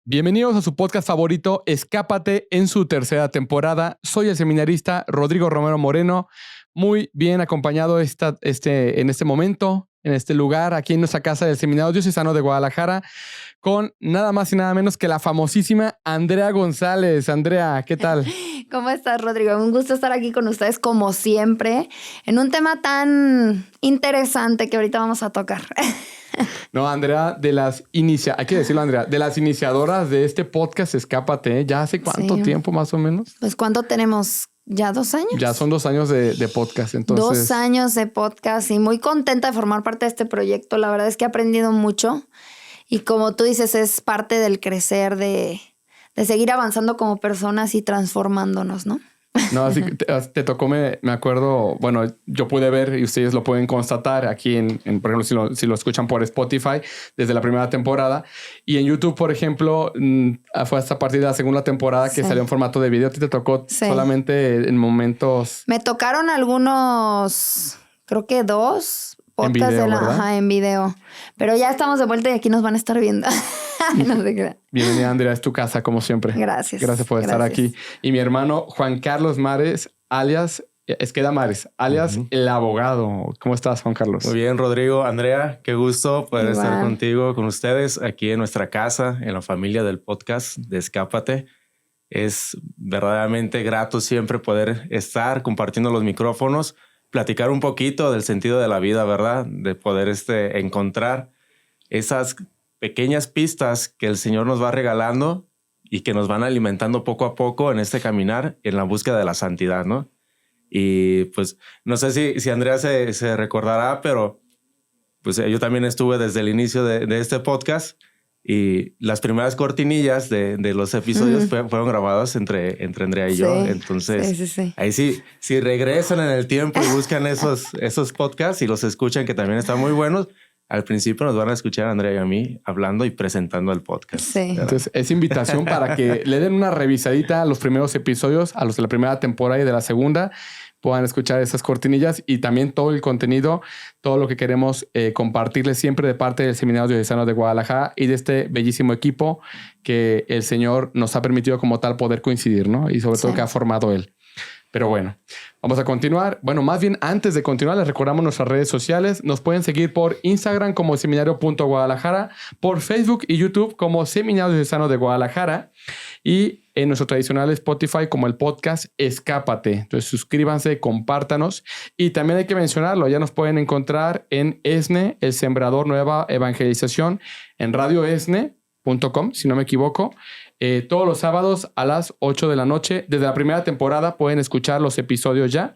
Bienvenidos a su podcast favorito, Escápate, en su tercera temporada. Soy el seminarista Rodrigo Romero Moreno, muy bien acompañado en este momento, en este lugar, aquí en nuestra casa del Seminario Diocesano de Guadalajara, con nada más y nada menos que la famosísima Andrea González. Andrea, ¿qué tal? ¿Cómo estás, Rodrigo? Un gusto estar aquí con ustedes, como siempre, en un tema tan interesante que ahorita vamos a tocar. No, Andrea, hay que decirlo, Andrea, de las iniciadoras de este podcast Escápate, ¿ya hace cuánto tiempo más o menos? Pues, ¿cuánto tenemos? ¿Ya 2 años? Ya son 2 años de podcast, entonces. 2 años de podcast y muy contenta de formar parte de este proyecto. La verdad es que he aprendido mucho y como tú dices, es parte del crecer, de seguir avanzando como personas y transformándonos, ¿no? No, así que te tocó, me acuerdo, bueno, yo pude ver y ustedes lo pueden constatar aquí por ejemplo, si lo escuchan por Spotify desde la primera temporada, y en YouTube, por ejemplo, fue hasta a partir de la segunda temporada que salió en formato de video. ¿A ti te tocó solamente en momentos? Me tocaron algunos, creo que 2 podcasts en video, pero ya estamos de vuelta y aquí nos van a estar viendo. No sé qué. Bienvenida, Andrea, es tu casa, como siempre. Gracias. Gracias por estar aquí. Y mi hermano Juan Carlos Mares, alias Esqueda Mares, alias el abogado. ¿Cómo estás, Juan Carlos? Muy bien, Rodrigo. Andrea, qué gusto poder estar contigo, con ustedes, aquí en nuestra casa, en la familia del podcast de Escápate. Es verdaderamente grato siempre poder estar compartiendo los micrófonos, platicar un poquito del sentido de la vida, ¿verdad? De poder encontrar esas pequeñas pistas que el Señor nos va regalando y que nos van alimentando poco a poco en este caminar en la búsqueda de la santidad, ¿no? Y pues no sé si Andrea se recordará, pero pues yo también estuve desde el inicio de este podcast y las primeras cortinillas de los episodios fueron grabadas entre Andrea y yo. Entonces, ahí sí, si regresan en el tiempo y buscan esos podcasts y los escuchan, que también están muy buenos, al principio nos van a escuchar a Andrea y a mí hablando y presentando el podcast. Sí. Entonces, es invitación para que le den una revisadita a los primeros episodios, a los de la primera temporada y de la segunda, puedan escuchar esas cortinillas y también todo el contenido, todo lo que queremos compartirles siempre de parte del Seminario Diocesano de Guadalajara y de este bellísimo equipo que el Señor nos ha permitido como tal poder coincidir, ¿no? Y sobre todo que ha formado Él. Pero bueno, vamos a continuar. Bueno, más bien antes de continuar, les recordamos nuestras redes sociales. Nos pueden seguir por Instagram como seminario.guadalajara, por Facebook y YouTube como Seminario Diocesano de Guadalajara y en nuestro tradicional Spotify como el podcast Escápate. Entonces suscríbanse, compártanos y también hay que mencionarlo. Ya nos pueden encontrar en ESNE, El Sembrador Nueva Evangelización, en radioesne.com, si no me equivoco. Todos los sábados a las 8 de la noche. Desde la primera temporada pueden escuchar los episodios ya.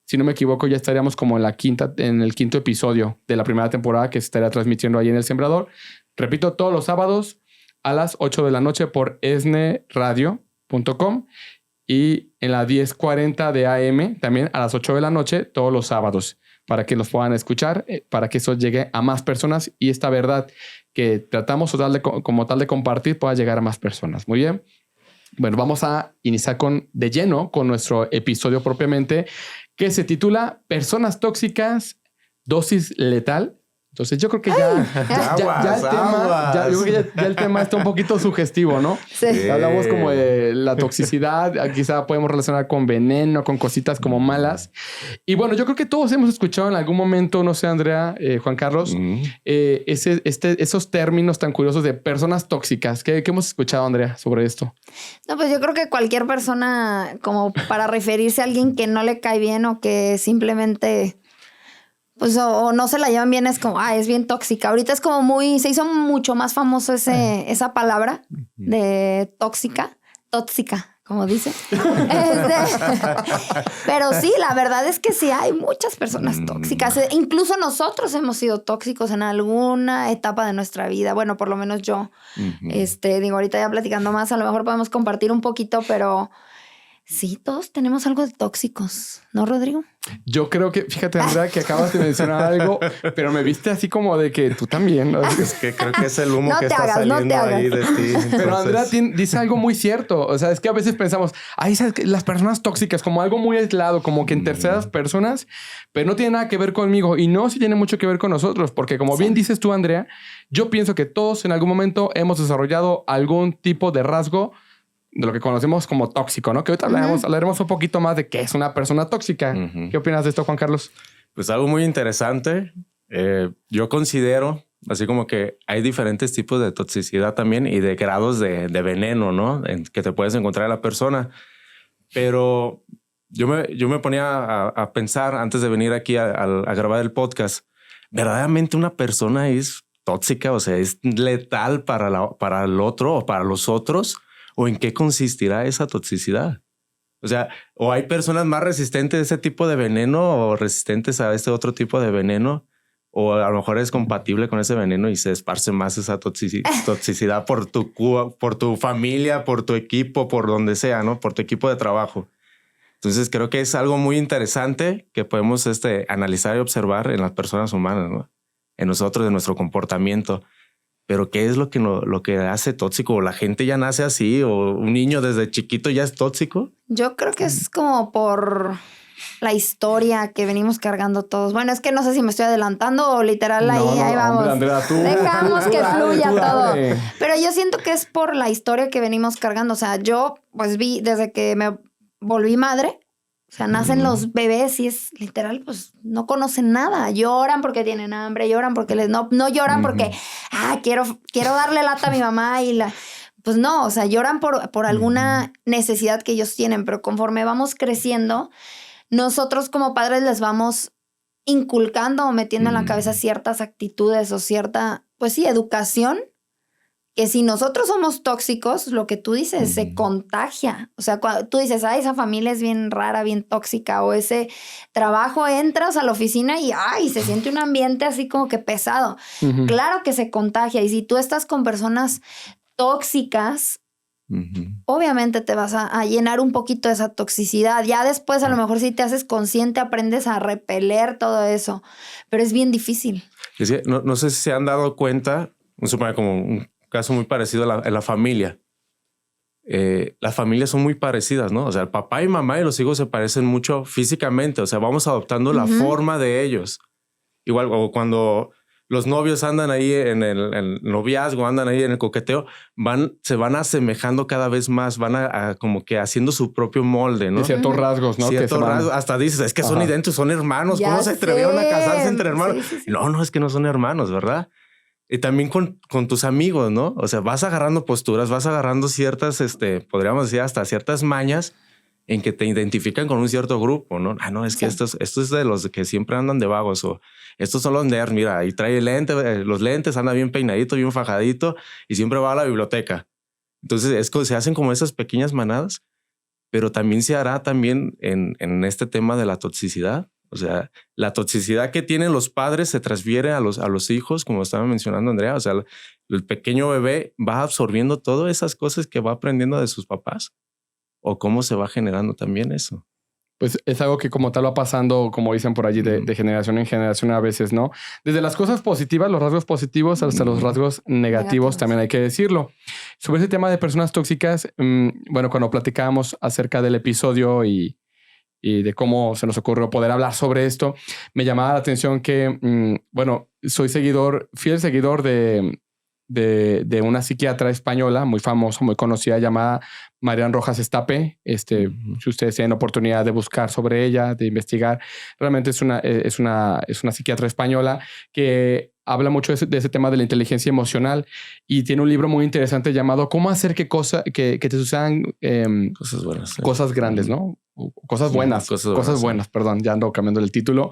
Si no me equivoco, ya estaríamos como en el 5º episodio de la primera temporada que se estaría transmitiendo ahí en El Sembrador. Repito, todos los sábados a las 8 de la noche por esneradio.com y en la 10:40 de AM también a las 8 de la noche todos los sábados para que los puedan escuchar, para que eso llegue a más personas y esta verdad que tratamos como tal de compartir pueda llegar a más personas. Muy bien. Bueno, vamos a iniciar de lleno con nuestro episodio propiamente, que se titula Personas tóxicas, dosis letal. Entonces yo creo que ya el tema está un poquito sugestivo, ¿no? Sí. Hablamos como de la toxicidad, quizá podemos relacionar con veneno, con cositas como malas. Y bueno, yo creo que todos hemos escuchado en algún momento, no sé, Andrea, Juan Carlos, esos términos tan curiosos de personas tóxicas. ¿Qué hemos escuchado, Andrea, sobre esto? No, pues yo creo que cualquier persona, como para referirse a alguien que no le cae bien o que simplemente pues o no se la llevan bien, es como, es bien tóxica. Ahorita es como se hizo mucho más famoso esa palabra de tóxica, como dice. Pero sí, la verdad es que sí hay muchas personas tóxicas. Incluso nosotros hemos sido tóxicos en alguna etapa de nuestra vida. Bueno, por lo menos yo. Ahorita ya platicando más, a lo mejor podemos compartir un poquito, pero Sí, todos tenemos algo de tóxicos, ¿no, Rodrigo? Yo creo que, fíjate, Andrea, que acabas de mencionar algo, pero me viste así como de que tú también, ¿no? Es que creo que es el humo que está saliendo ahí de ti. Pero Andrea dice algo muy cierto. O sea, es que a veces pensamos, ¿sabes qué? Las personas tóxicas, como algo muy aislado, como que en terceras personas, pero no tiene nada que ver conmigo. Y no, sí tiene mucho que ver con nosotros, porque como bien dices tú, Andrea, yo pienso que todos en algún momento hemos desarrollado algún tipo de rasgo de lo que conocemos como tóxico, ¿no? Que ahorita hablaremos un poquito más de qué es una persona tóxica. ¿Qué opinas de esto, Juan Carlos? Pues algo muy interesante. Yo considero, así como que hay diferentes tipos de toxicidad también y de grados de veneno, ¿no? Que te puedes encontrar en la persona. Pero yo me ponía a pensar antes de venir aquí a grabar el podcast, ¿verdaderamente una persona es tóxica? O sea, ¿es letal para el otro o para los otros? ¿O en qué consistirá esa toxicidad? O sea, o hay personas más resistentes a ese tipo de veneno o resistentes a este otro tipo de veneno, o a lo mejor es compatible con ese veneno y se esparce más esa toxicidad por tu familia, por tu equipo, por donde sea, ¿no? Por tu equipo de trabajo. Entonces creo que es algo muy interesante que podemos analizar y observar en las personas humanas, ¿no? En nosotros, de nuestro comportamiento. Pero ¿qué es lo que hace tóxico? ¿O la gente ya nace así? ¿O un niño desde chiquito ya es tóxico? Yo creo que es como por la historia que venimos cargando todos. Bueno, es que no sé si me estoy adelantando o literal ahí vamos. Hombre, Andrea, dejamos que fluya todo. Pero yo siento que es por la historia que venimos cargando. O sea, yo pues vi desde que me volví madre. O sea, nacen los bebés y es literal, pues no conocen nada. Lloran porque tienen hambre, lloran porque no lloran porque quiero darle lata a mi mamá pues no, o sea, lloran por alguna necesidad que ellos tienen, pero conforme vamos creciendo, nosotros como padres les vamos inculcando o metiendo en la cabeza ciertas actitudes o cierta, pues sí, educación. Que si nosotros somos tóxicos, lo que tú dices, se contagia. O sea, cuando tú dices, esa familia es bien rara, bien tóxica, o ese trabajo, entras a la oficina y se siente un ambiente así como que pesado. Claro que se contagia. Y si tú estás con personas tóxicas, obviamente te vas a llenar un poquito de esa toxicidad. Ya después, a lo mejor si te haces consciente, aprendes a repeler todo eso. Pero es bien difícil. No sé si se han dado cuenta, como un caso muy parecido a la familia. Las familias son muy parecidas, ¿no? O sea, el papá y mamá y los hijos se parecen mucho físicamente. O sea, vamos adoptando la forma de ellos. Igual, o cuando los novios andan ahí en el noviazgo, andan ahí en el coqueteo, se van asemejando cada vez más, van a como que haciendo su propio molde, ¿no? Y ciertos rasgos, ¿no? Ciertos rasgos. Hasta dices, es que son idénticos, son hermanos. ¿Cómo se atrevieron a casarse entre hermanos? Sí. No, es que no son hermanos, ¿verdad? Y también con tus amigos, ¿no? O sea, vas agarrando posturas, vas agarrando ciertas, podríamos decir, hasta ciertas mañas en que te identifican con un cierto grupo, ¿no? No, es que esto es de los que siempre andan de vagos, o estos son los nerds, mira, ahí trae los lentes, anda bien peinadito, bien fajadito y siempre va a la biblioteca. Entonces se hacen como esas pequeñas manadas, pero también se hará también en este tema de la toxicidad. O sea, la toxicidad que tienen los padres se transfiere a los hijos, como estaba mencionando Andrea. O sea, el pequeño bebé va absorbiendo todas esas cosas que va aprendiendo de sus papás. ¿O cómo se va generando también eso? Pues es algo que como tal va pasando, como dicen por allí, de generación en generación a veces, ¿no? Desde las cosas positivas, los rasgos positivos, hasta los rasgos negativos, también hay que decirlo. Sobre ese tema de personas tóxicas, bueno, cuando platicábamos acerca del episodio y de cómo se nos ocurrió poder hablar sobre esto, me llamaba la atención que, bueno, soy fiel seguidor de una psiquiatra española muy famosa, muy conocida, llamada Marian Rojas Estape. Si ustedes tienen oportunidad de buscar sobre ella, de investigar, realmente es una psiquiatra española que habla mucho de ese tema de la inteligencia emocional y tiene un libro muy interesante llamado ¿Cómo hacer que te sucedan cosas buenas, cosas grandes, ¿no? Cosas buenas, cosas buenas, perdón, ya ando cambiando el título.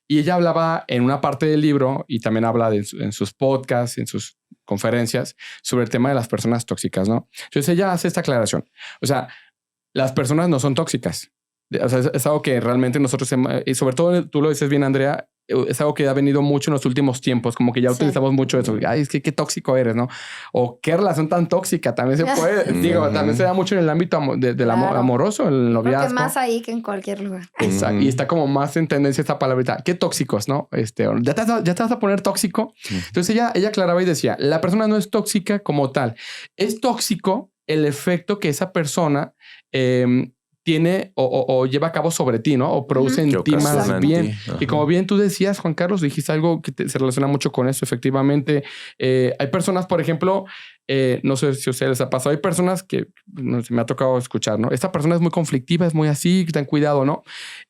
Y ella hablaba en una parte del libro y también habla en sus podcasts, en sus conferencias sobre el tema de las personas tóxicas, ¿no? Entonces ella hace esta aclaración. O sea, las personas no son tóxicas. O sea, es algo que realmente nosotros, y sobre todo tú lo dices bien, Andrea, es algo que ha venido mucho en los últimos tiempos, como que ya utilizamos mucho eso. Ay, es que qué tóxico eres, ¿no? O qué relación tan tóxica. También se puede, también se da mucho en el ámbito del amoroso, en el noviazgo. Creo que más ahí que en cualquier lugar. Exacto. Y está como más en tendencia esta palabrita. Qué tóxicos, ¿no? ¿Ya te vas a poner tóxico? Entonces ella aclaraba y decía, la persona no es tóxica como tal. Es tóxico el efecto que esa persona tiene o lleva a cabo sobre ti, ¿no? O produce en ti más bien. Y como bien tú decías, Juan Carlos, dijiste algo que se relaciona mucho con eso. Efectivamente, hay personas, por ejemplo, no sé si a ustedes les ha pasado, hay personas que no sé, me ha tocado escuchar, ¿no? Esta persona es muy conflictiva, es muy así, ten cuidado, ¿no?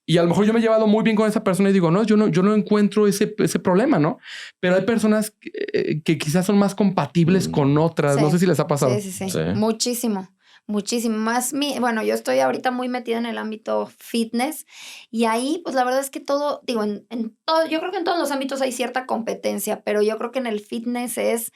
Y a lo mejor yo me he llevado muy bien con esa persona y digo, no, yo no encuentro ese problema, ¿no? Pero hay personas que quizás son más compatibles con otras. Sí. No sé si les ha pasado. Sí. Muchísimo. Más bueno, yo estoy ahorita muy metida en el ámbito fitness y ahí, pues la verdad es que todo, digo, en todo, yo creo que en todos los ámbitos hay cierta competencia, pero yo creo que en el fitness es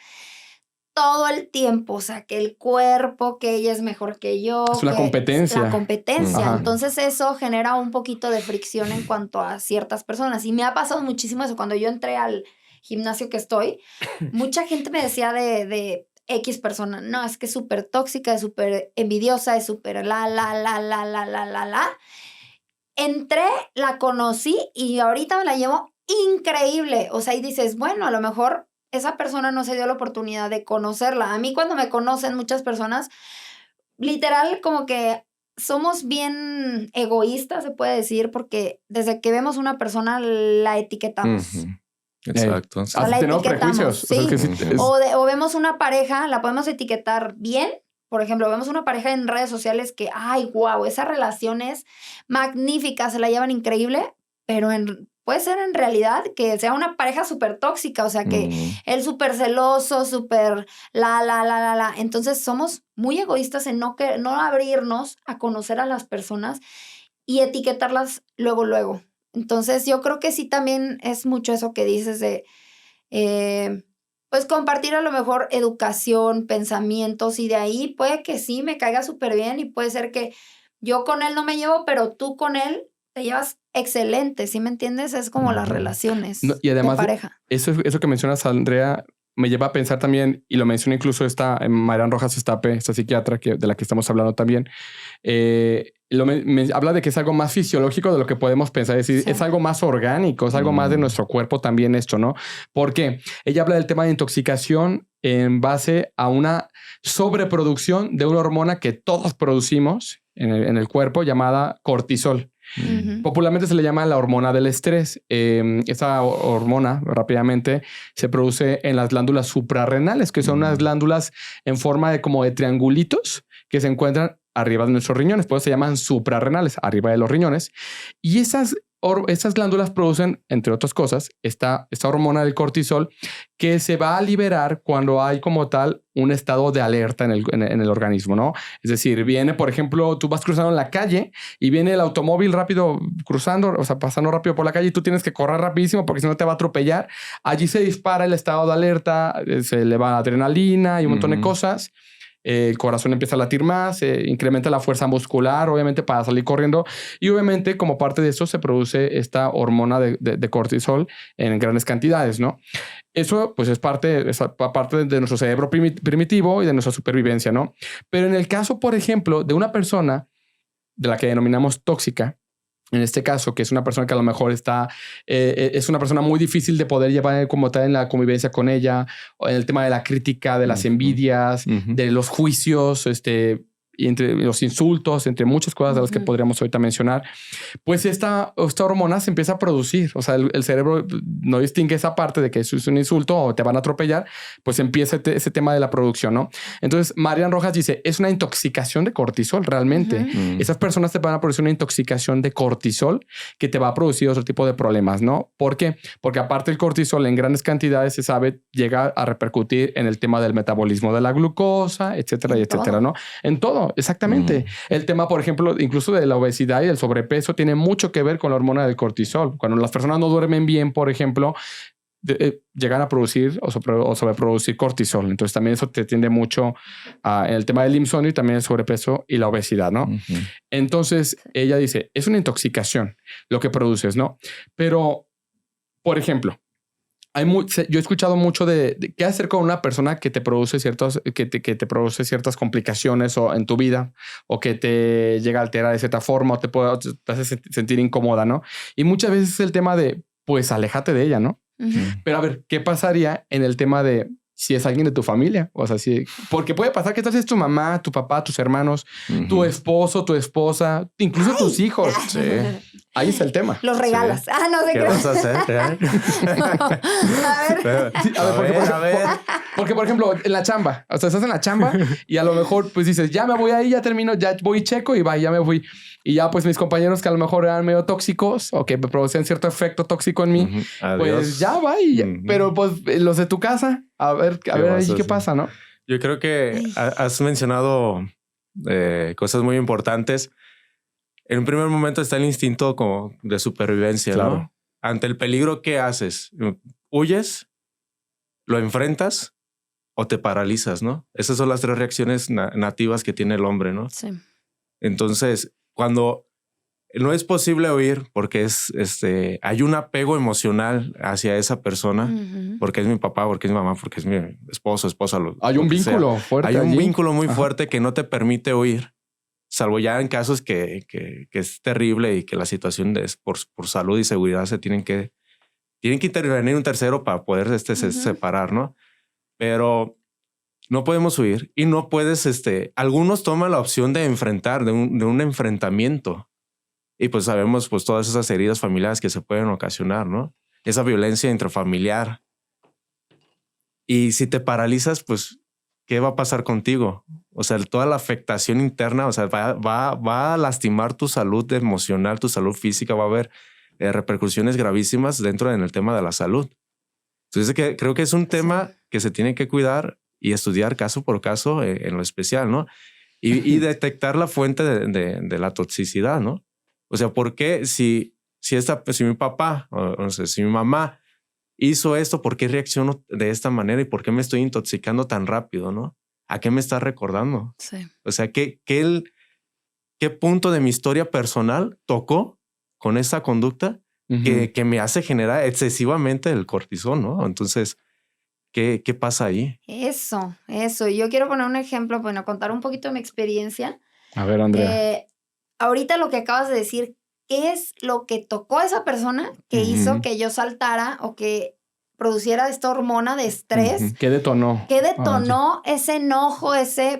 todo el tiempo, o sea, que el cuerpo, que ella es mejor que yo. Es una competencia. La competencia. Entonces eso genera un poquito de fricción en cuanto a ciertas personas. Y me ha pasado muchísimo eso. Cuando yo entré al gimnasio que estoy, mucha gente me decía de X persona, no, es que es súper tóxica, es súper envidiosa, es súper la. Entré, la conocí y ahorita me la llevo increíble. O sea, y dices, bueno, a lo mejor esa persona no se dio la oportunidad de conocerla. A mí cuando me conocen muchas personas, literal como que somos bien egoístas, se puede decir, porque desde que vemos una persona la etiquetamos. Exacto. La tenemos etiquetamos, prejuicios. sí. O sea, que O vemos una pareja, la podemos etiquetar bien. Por ejemplo, vemos una pareja en redes sociales que, ay, wow, esa relación es magnífica, se la llevan increíble, pero puede ser en realidad que sea una pareja súper tóxica, o sea, que él súper celoso, súper la. Entonces somos muy egoístas en no abrirnos a conocer a las personas y etiquetarlas luego. Entonces yo creo que sí también es mucho eso que dices de, pues compartir a lo mejor educación, pensamientos y de ahí puede que sí me caiga súper bien y puede ser que yo con él no me llevo, pero tú con él te llevas excelente, ¿sí me entiendes? Es como las relaciones y además de pareja. Eso que mencionas, Andrea, me lleva a pensar también, y lo menciona incluso Marian Rojas Estape, esta psiquiatra de la que estamos hablando también, me habla de que es algo más fisiológico de lo que podemos pensar, es decir, es algo más orgánico, es algo más de nuestro cuerpo también esto, ¿no? Porque ella habla del tema de intoxicación en base a una sobreproducción de una hormona que todos producimos en el cuerpo llamada cortisol. Popularmente se le llama la hormona del estrés. Esa hormona rápidamente se produce en las glándulas suprarrenales, que son unas glándulas en forma de como de triangulitos que se encuentran arriba de nuestros riñones. Por eso se llaman suprarrenales, arriba de los riñones. Y esas glándulas producen, entre otras cosas, esta hormona del cortisol que se va a liberar cuando hay como tal un estado de alerta en el organismo, ¿no? Es decir, viene, por ejemplo, tú vas cruzando en la calle y viene el automóvil rápido cruzando, o sea, pasando rápido por la calle y tú tienes que correr rapidísimo porque si no te va a atropellar. Allí se dispara el estado de alerta, se eleva la adrenalina y un montón de cosas. El corazón empieza a latir más, incrementa la fuerza muscular, obviamente, para salir corriendo. Y obviamente, como parte de eso, se produce esta hormona de cortisol en grandes cantidades, ¿no? Eso, pues, es parte de nuestro cerebro primitivo y de nuestra supervivencia, ¿no? Pero en el caso, por ejemplo, de una persona de la que denominamos tóxica, en este caso, que es una persona que a lo mejor es una persona muy difícil de poder llevar como tal en la convivencia con ella, o en el tema de la crítica, de las envidias, de los juicios, y entre los insultos, entre muchas cosas de las que podríamos ahorita mencionar, pues esta hormona se empieza a producir. O sea, el cerebro no distingue esa parte de que eso es un insulto o te van a atropellar, pues empieza ese tema de la producción, ¿no? Entonces, Marian Rojas dice, es una intoxicación de cortisol realmente. Esas personas te van a producir una intoxicación de cortisol que te va a producir otro tipo de problemas, ¿no? ¿Por qué? Porque aparte el cortisol en grandes cantidades, se sabe, llega a repercutir en el tema del metabolismo de la glucosa, etcétera, etcétera, ¿no? En todo. Exactamente. El tema, por ejemplo, incluso de la obesidad y el sobrepeso tiene mucho que ver con la hormona del cortisol. Cuando las personas no duermen bien, por ejemplo, llegan a producir o sobreproducir cortisol. Entonces también eso te tiende mucho en el tema del insomnio y también el sobrepeso y la obesidad, ¿no? Entonces ella dice, es una intoxicación lo que produces, ¿no? Pero por ejemplo, yo he escuchado mucho de qué hacer con una persona que te produce que te produce ciertas complicaciones o en tu vida, o que te llega a alterar de cierta forma, o te hace sentir incómoda, ¿no? Y muchas veces es el tema de, pues, aléjate de ella, ¿no? Pero a ver, ¿qué pasaría en el tema de si es alguien de tu familia? O sea, porque puede pasar que tal vez es tu mamá, tu papá, tus hermanos, tu esposo, tu esposa, incluso tus hijos. Sí. Ahí está el tema. Los regalas. Sí. No sé ¿Qué vas a hacer? A ver. Porque, por ejemplo, en la chamba, o sea, estás en la chamba y a lo mejor pues dices, ya me voy ahí, ya termino, ya voy checo y va, ya me fui. Y ya pues mis compañeros que a lo mejor eran medio tóxicos o que me producían cierto efecto tóxico en mí, pues ya va. Pero pues los de tu casa, a ver ahí qué pasa, ¿no? Yo creo que has mencionado cosas muy importantes. En un primer momento está el instinto como de supervivencia, claro, ¿no? Ante el peligro, ¿qué haces? ¿Huyes? ¿Lo enfrentas? ¿O te paralizas, no? Esas son las 3 reacciones nativas que tiene el hombre, ¿no? Sí. Entonces, cuando no es posible huir porque hay un apego emocional hacia esa persona, porque es mi papá, porque es mi mamá, porque es mi esposa. Hay un vínculo fuerte. Hay un vínculo muy fuerte que no te permite huir. Salvo ya en casos que es terrible y que la situación por salud y seguridad tienen que intervenir un tercero para poder separar, ¿no? Pero no podemos huir y no puedes, algunos toman la opción de enfrentar, de un enfrentamiento. Y pues sabemos pues todas esas heridas familiares que se pueden ocasionar, ¿no? Esa violencia intrafamiliar. Y si te paralizas, pues, ¿qué va a pasar contigo? O sea, toda la afectación interna, o sea, va a lastimar tu salud emocional, tu salud física, va a haber repercusiones gravísimas dentro del tema de la salud. Entonces, creo que es un tema que se tiene que cuidar y estudiar caso por caso en lo especial, ¿no? Y detectar la fuente de la toxicidad, ¿no? O sea, ¿por qué si mi papá, o no sé, si mi mamá hizo esto, ¿por qué reacciono de esta manera y por qué me estoy intoxicando tan rápido, no? ¿A qué me está recordando? Sí. O sea, ¿qué punto de mi historia personal tocó con esa conducta que me hace generar excesivamente el cortisol, ¿no? Entonces, ¿qué pasa ahí? Eso. Yo quiero poner un ejemplo, bueno, contar un poquito de mi experiencia. A ver, Andrea. Ahorita lo que acabas de decir, ¿qué es lo que tocó a esa persona que hizo que yo saltara o que produciera esta hormona de estrés? ¿Qué detonó? ¿Qué detonó ese enojo,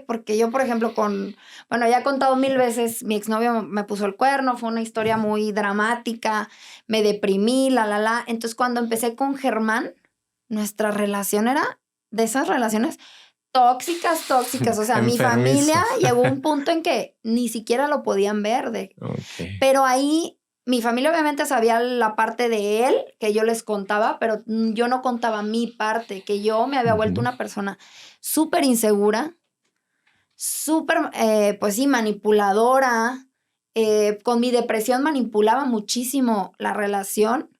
porque yo, por ejemplo, ya he contado 1000 veces, mi exnovio me puso el cuerno, fue una historia muy dramática, me deprimí, Entonces, cuando empecé con Germán, nuestra relación era de esas relaciones tóxicas. O sea, mi familia llegó a un punto en que ni siquiera lo podían ver. Okay. Pero ahí mi familia obviamente sabía la parte de él que yo les contaba, pero yo no contaba mi parte, que yo me había vuelto una persona súper insegura, súper, pues sí, manipuladora. Con mi depresión manipulaba muchísimo la relación.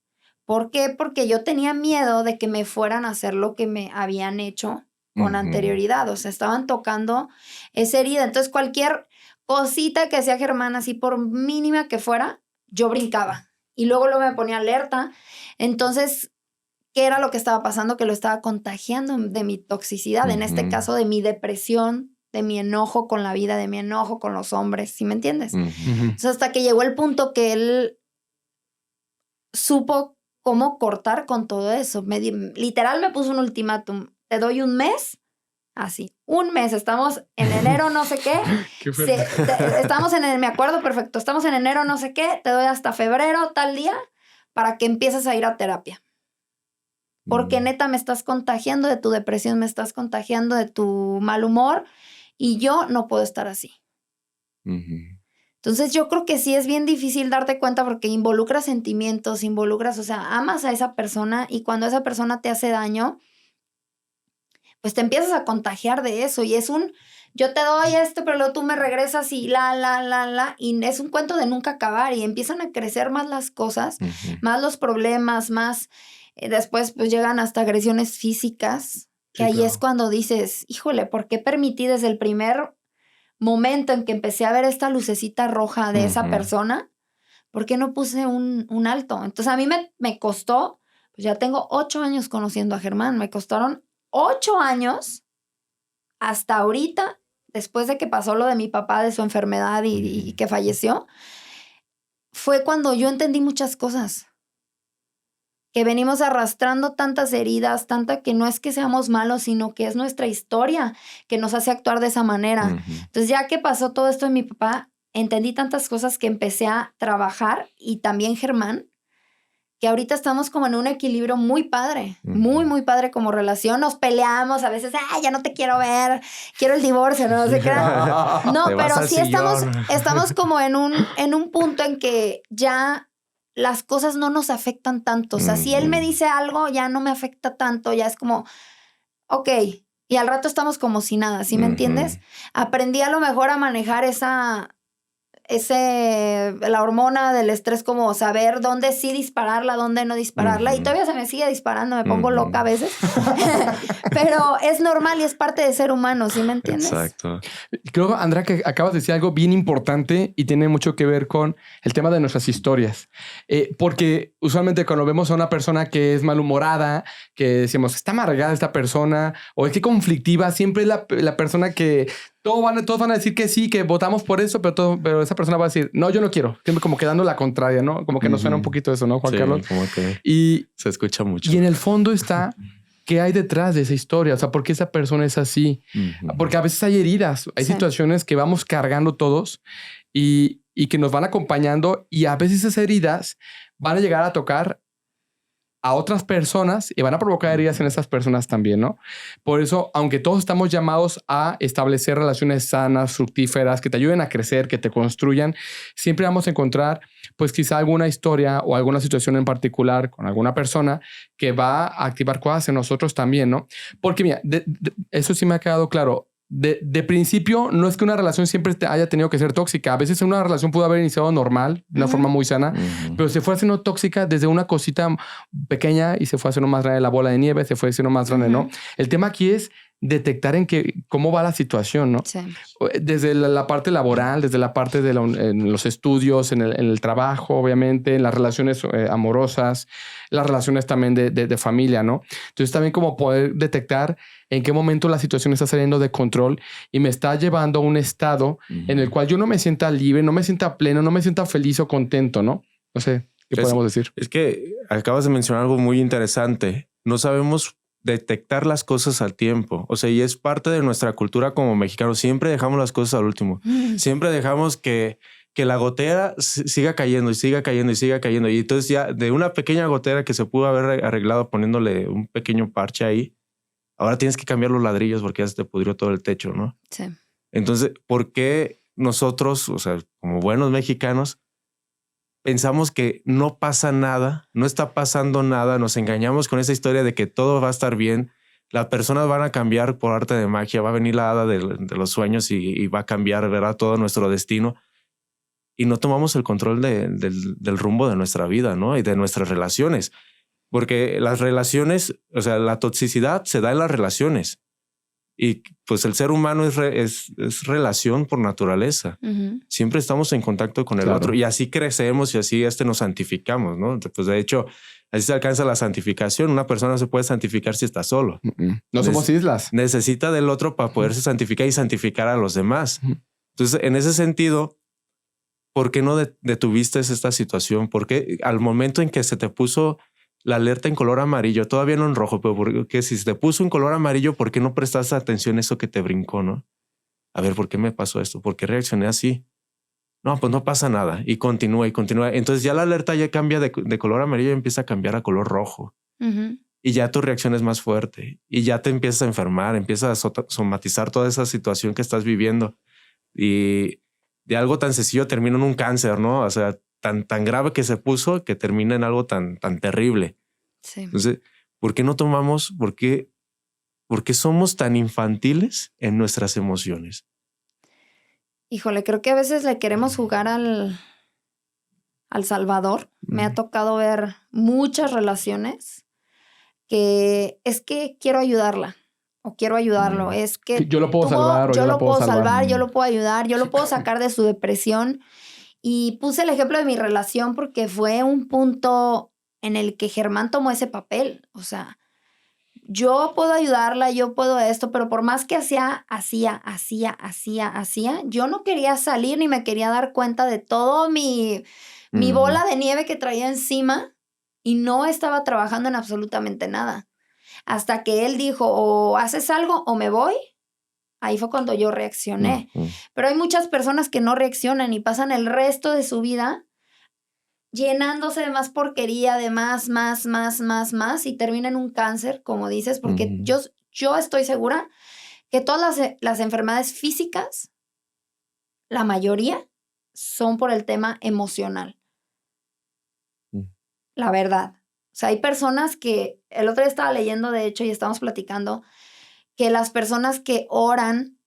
¿Por qué? Porque yo tenía miedo de que me fueran a hacer lo que me habían hecho con anterioridad. O sea, estaban tocando esa herida. Entonces, cualquier cosita que hacía Germán, así por mínima que fuera, yo brincaba. Y luego me ponía alerta. Entonces, ¿qué era lo que estaba pasando? Que lo estaba contagiando de mi toxicidad. En este caso, de mi depresión, de mi enojo con la vida, de mi enojo con los hombres. ¿Sí me entiendes? Entonces, hasta que llegó el punto que él supo cómo cortar con todo eso. Literal me puso un ultimátum. Te doy un mes, así, un mes. Estamos en enero, no sé qué. Me acuerdo perfecto. Estamos en enero, no sé qué. Te doy hasta febrero, tal día, para que empieces a ir a terapia. Porque neta me estás contagiando de tu depresión, me estás contagiando de tu mal humor y yo no puedo estar así. Entonces yo creo que sí es bien difícil darte cuenta porque involucras sentimientos, o sea, amas a esa persona y cuando esa persona te hace daño, pues te empiezas a contagiar de eso y es yo te doy esto, pero luego tú me regresas y y es un cuento de nunca acabar y empiezan a crecer más las cosas, más los problemas, más, después pues llegan hasta agresiones físicas, que ahí es cuando dices, híjole, ¿por qué permití desde el primer momento en que empecé a ver esta lucecita roja de esa persona? ¿Por qué no puse un alto? Entonces a mí me costó Pues ya tengo 8 años conociendo a Germán. Me costaron 8 años hasta ahorita, después de que pasó lo de mi papá, de su enfermedad y que falleció. Fue cuando yo entendí muchas cosas. Que venimos arrastrando tantas heridas, tanta que no es que seamos malos, sino que es nuestra historia que nos hace actuar de esa manera. Entonces, ya que pasó todo esto de mi papá, entendí tantas cosas que empecé a trabajar, y también Germán, que ahorita estamos como en un equilibrio muy padre, muy, muy padre como relación. Nos peleamos a veces, ya no te quiero ver, quiero el divorcio, no sé qué. No, pero sí estamos como en un punto en que ya las cosas no nos afectan tanto. O sea, si él me dice algo, ya no me afecta tanto, ya es como, ok, y al rato estamos como si nada, ¿sí me entiendes? Aprendí a lo mejor a manejar la hormona del estrés, como saber dónde sí dispararla, dónde no dispararla, y todavía se me sigue disparando, me pongo loca a veces, pero es normal y es parte de ser humano, ¿sí me entiendes? Exacto. Creo, Andrea, que acabas de decir algo bien importante y tiene mucho que ver con el tema de nuestras historias, porque usualmente cuando vemos a una persona que es malhumorada, que decimos, está amargada esta persona, o es que conflictiva, siempre es la persona que todos van a decir que sí, que votamos por eso, pero esa persona va a decir, no, yo no quiero. Siempre como quedando la contraria, ¿no? Como que nos suena un poquito eso, ¿no, Juan Carlos? Como que se escucha mucho. Y en el fondo está, ¿qué hay detrás de esa historia? O sea, ¿por qué esa persona es así? Porque a veces hay heridas, hay situaciones que vamos cargando todos y que nos van acompañando, y a veces esas heridas van a llegar a tocar a otras personas y van a provocar heridas en esas personas también, ¿no? Por eso, aunque todos estamos llamados a establecer relaciones sanas, fructíferas, que te ayuden a crecer, que te construyan, siempre vamos a encontrar, pues quizá alguna historia o alguna situación en particular con alguna persona que va a activar cosas en nosotros también, ¿no? Porque mira, eso sí me ha quedado claro. De principio, no es que una relación siempre haya tenido que ser tóxica. A veces una relación pudo haber iniciado normal, de una forma muy sana, pero se fue haciendo tóxica desde una cosita pequeña y se fue haciendo más grande, la bola de nieve, se fue haciendo más grande, ¿no? El tema aquí es detectar cómo va la situación, ¿no? Sí. Desde la parte laboral, desde la parte de en los estudios, en el trabajo, obviamente, en las relaciones amorosas, las relaciones también de familia, ¿no? Entonces también como poder detectar en qué momento la situación está saliendo de control y me está llevando a un estado en el cual yo no me sienta libre, no me sienta pleno, no me sienta feliz o contento, ¿no? No sé, ¿qué podemos decir? Es que acabas de mencionar algo muy interesante. No sabemos detectar las cosas al tiempo. O sea, y es parte de nuestra cultura como mexicanos. Siempre dejamos las cosas al último. Siempre dejamos que la gotera siga cayendo y siga cayendo y siga cayendo. Y entonces ya de una pequeña gotera que se pudo haber arreglado poniéndole un pequeño parche ahí, ahora tienes que cambiar los ladrillos porque ya se te pudrió todo el techo, ¿no? Sí. Entonces, ¿por qué nosotros, o sea, como buenos mexicanos, pensamos que no pasa nada, no está pasando nada, nos engañamos con esa historia de que todo va a estar bien, las personas van a cambiar por arte de magia, va a venir la hada de los sueños y va a cambiar, ¿verdad? Todo nuestro destino, y no tomamos el control del rumbo de nuestra vida, ¿no? Y de nuestras relaciones, porque las relaciones, o sea, la toxicidad se da en las relaciones. Y pues el ser humano es relación por naturaleza. Siempre estamos en contacto con el otro y así crecemos y así nos santificamos, ¿no? Pues de hecho, así se alcanza la santificación. Una persona no se puede santificar si está solo. No somos islas. Necesita del otro para poderse santificar y santificar a los demás. Entonces, en ese sentido, ¿por qué no detuviste esta situación? Porque al momento en que se te puso la alerta en color amarillo, todavía no en rojo, pero porque si se te puso en color amarillo, ¿por qué no prestaste atención a eso que te brincó, no? A ver, ¿por qué me pasó esto? ¿Por qué reaccioné así? No, pues no pasa nada. Y continúa y continúa. Entonces ya la alerta ya cambia de color amarillo y empieza a cambiar a color rojo. Y ya tu reacción es más fuerte. Y ya te empiezas a enfermar, empiezas a somatizar toda esa situación que estás viviendo. Y de algo tan sencillo termina en un cáncer, ¿no? O sea, tan grave que se puso que termina en algo tan terrible. Sí. Entonces, ¿por qué no tomamos? ¿Por qué somos tan infantiles en nuestras emociones? Híjole, creo que a veces le queremos jugar al Salvador. Me ha tocado ver muchas relaciones que es que quiero ayudarla o quiero ayudarlo. Es que yo lo puedo salvar o yo lo puedo salvar, yo lo puedo ayudar, yo lo puedo sacar de su depresión. Y puse el ejemplo de mi relación porque fue un punto en el que Germán tomó ese papel. O sea, yo puedo ayudarla, yo puedo esto, pero por más que hacía, yo no quería salir ni me quería dar cuenta de todo mi bola de nieve que traía encima y no estaba trabajando en absolutamente nada. Hasta que él dijo, o haces algo o me voy. Ahí fue cuando yo reaccioné. Pero hay muchas personas que no reaccionan y pasan el resto de su vida llenándose de más porquería, de más, y termina en un cáncer, como dices, porque yo estoy segura que todas las enfermedades físicas, la mayoría, son por el tema emocional. La verdad. O sea, hay personas que, el otro día estaba leyendo, de hecho, y estamos platicando, que las personas que oran,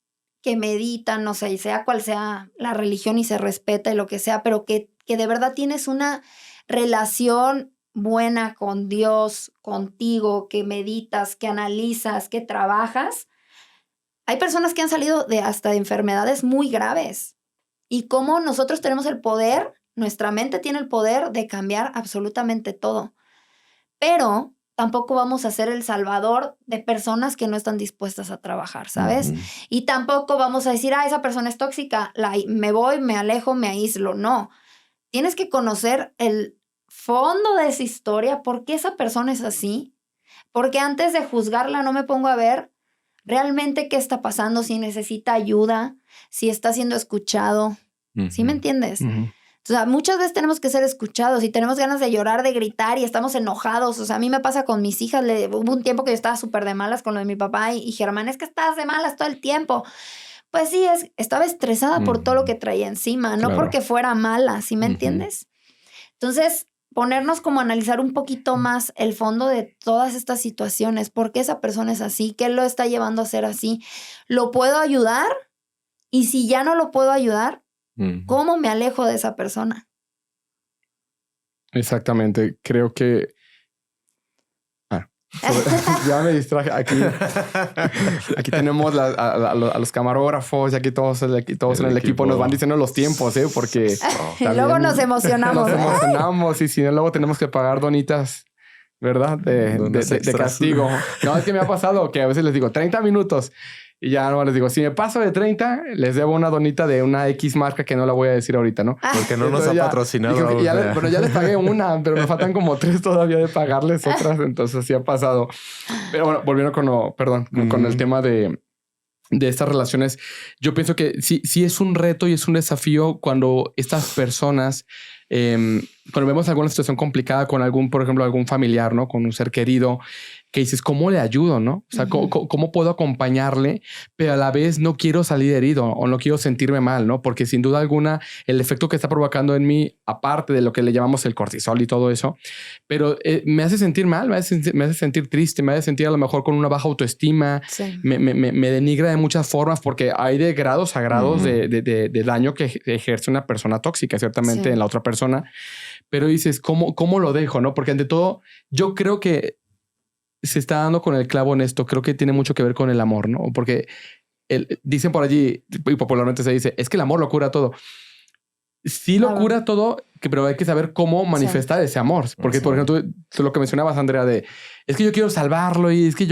que meditan, no sé, y sea cual sea la religión y se respeta y lo que sea, pero que de verdad tienes una relación buena con Dios, contigo, que meditas, que analizas, que trabajas. Hay personas que han salido hasta de enfermedades muy graves. Y cómo nosotros tenemos el poder, nuestra mente tiene el poder de cambiar absolutamente todo. Pero tampoco vamos a ser el salvador de personas que no están dispuestas a trabajar, ¿sabes? Y tampoco vamos a decir, esa persona es tóxica, me voy, me alejo, me aíslo. No. Tienes que conocer el fondo de esa historia, por qué esa persona es así, porque antes de juzgarla no me pongo a ver realmente qué está pasando, si necesita ayuda, si está siendo escuchado. ¿Sí me entiendes? O sea, muchas veces tenemos que ser escuchados y tenemos ganas de llorar, de gritar y estamos enojados. O sea, a mí me pasa con mis hijas. Hubo un tiempo que yo estaba súper de malas con lo de mi papá y Germán, es que estás de malas todo el tiempo. Pues sí, estaba estresada por todo lo que traía encima, no porque fuera mala, ¿sí me entiendes? Entonces, ponernos como a analizar un poquito más el fondo de todas estas situaciones. ¿Por qué esa persona es así? ¿Qué lo está llevando a ser así? ¿Lo puedo ayudar? Y si ya no lo puedo ayudar, ¿cómo me alejo de esa persona? Exactamente. Creo que... ya me distraje. Aquí tenemos a los camarógrafos y aquí todos en el equipo nos van diciendo los tiempos, porque y luego nos emocionamos. Nos emocionamos y si no, luego tenemos que pagar donitas, ¿verdad? De castigo. No, es que me ha pasado que a veces les digo 30 minutos y ya no les digo, si me paso de 30, les debo una donita de una X marca que no la voy a decir ahorita, ¿no? Porque no nos ha patrocinado. Pero ya les pagué una, pero me faltan como 3 todavía de pagarles otras. Entonces sí ha pasado. Pero bueno, volviendo con el tema de estas relaciones, yo pienso que sí es un reto y es un desafío cuando estas personas, cuando vemos alguna situación complicada con por ejemplo, algún familiar, ¿no? Con un ser querido, que dices, ¿cómo le ayudo, no? O sea, ¿cómo puedo acompañarle? Pero a la vez no quiero salir herido o no quiero sentirme mal, ¿no? Porque sin duda alguna, el efecto que está provocando en mí, aparte de lo que le llamamos el cortisol y todo eso, pero me hace sentir mal, me hace sentir triste, me hace sentir a lo mejor con una baja autoestima, me denigra de muchas formas porque hay de grados a grados de daño que ejerce una persona tóxica, ciertamente en la otra persona. Pero dices, ¿cómo lo dejo, no? Porque ante todo, yo creo que se está dando con el clavo en esto. Creo que tiene mucho que ver con el amor, ¿no? Porque dicen por allí, y popularmente se dice, es que el amor lo cura todo. Sí lo cura todo, pero hay que saber cómo manifestar ese amor. Porque, por ejemplo, tú lo que mencionabas, Andrea, es que yo quiero salvarlo y es que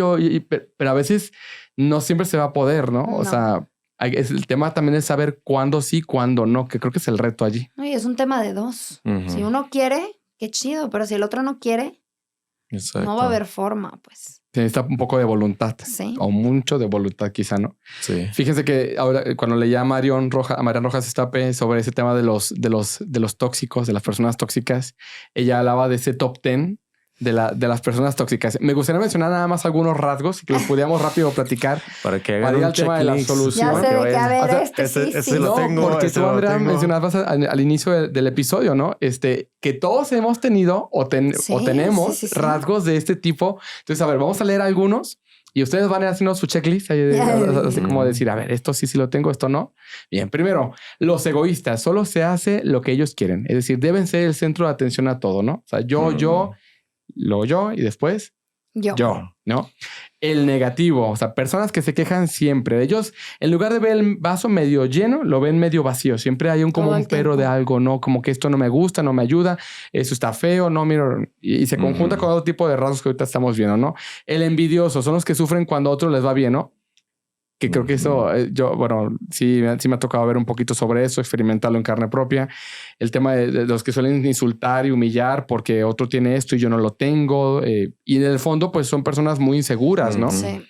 pero a veces no siempre se va a poder, ¿no? O sea, el tema también es saber cuándo sí, cuándo no, que creo que es el reto allí. No, y es un tema de dos. Si uno quiere, qué chido, pero si el otro no quiere, no va a haber forma, pues. Se necesita un poco de voluntad. Sí. O mucho de voluntad, quizá, ¿no? Sí. Fíjense que ahora, cuando leía a Marian Rojas Estape sobre ese tema de los tóxicos, de las personas tóxicas, ella hablaba de ese top 10 de las personas tóxicas. Me gustaría mencionar nada más algunos rasgos que los pudiéramos rápido platicar para que hagan ir al tema de la solución. Ya sé de qué, a ver, sí. Lo tengo. Porque tú, Andrea, mencionabas al inicio del episodio, ¿no? Que todos hemos tenido o tenemos rasgos de este tipo. Entonces, a ver, vamos a leer algunos y ustedes van a ir haciendo su checklist, así como decir, a ver, esto sí lo tengo, esto no. Bien, primero, los egoístas. Solo se hace lo que ellos quieren. Es decir, deben ser el centro de atención a todo, ¿no? O sea, yo, luego yo y después Yo. ¿no? El negativo, o sea, personas que se quejan siempre. Ellos, en lugar de ver el vaso medio lleno, lo ven medio vacío. Siempre hay como un pero de algo, ¿no? Como que esto no me gusta, no me ayuda, eso está feo, no, mira. Y se conjunta con otro tipo de rasgos que ahorita estamos viendo, ¿no? El envidioso, son los que sufren cuando a otro les va bien, ¿no? Que creo que eso, sí me ha tocado ver un poquito sobre eso, experimentarlo en carne propia. El tema de los que suelen insultar y humillar porque otro tiene esto y yo no lo tengo. Y en el fondo, pues son personas muy inseguras, ¿no? Sí.